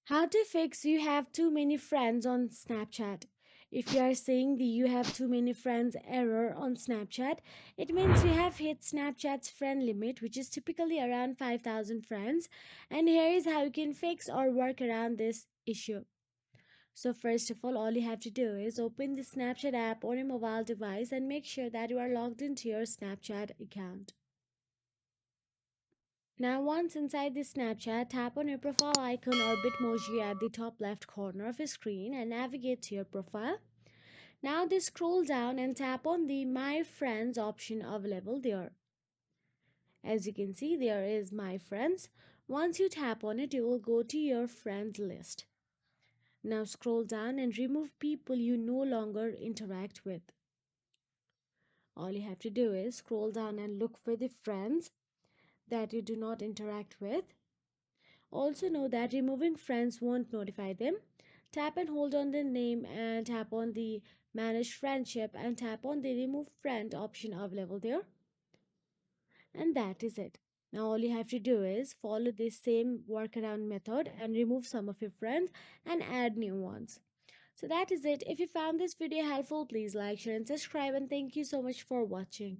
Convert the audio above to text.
How to fix you have too many friends on Snapchat. If you are seeing the you have too many friends error on Snapchat, it means you have hit Snapchat's friend limit, which is typically around 5,000 friends. And here is how you can fix or work around this issue. So, first of all you have to do is open the Snapchat app on your mobile device and make sure that you are logged into your Snapchat account. Now, once inside the Snapchat, tap on your profile icon or Bitmoji at the top left corner of your screen and navigate to your profile. Now, just scroll down and tap on the My Friends option available there. As you can see, there is My Friends. Once you tap on it, you will go to your friends list. Now, scroll down and remove people you no longer interact with. All you have to do is scroll down and look for the friends that you do not interact with. Also know that removing friends won't notify them. Tap and hold on the name and tap on the manage friendship and tap on the remove friend option available there. And that is it. Now all you have to do is follow this same workaround method and remove some of your friends and add new ones. So that is it. If you found this video helpful, please like, share and subscribe, and thank you so much for watching.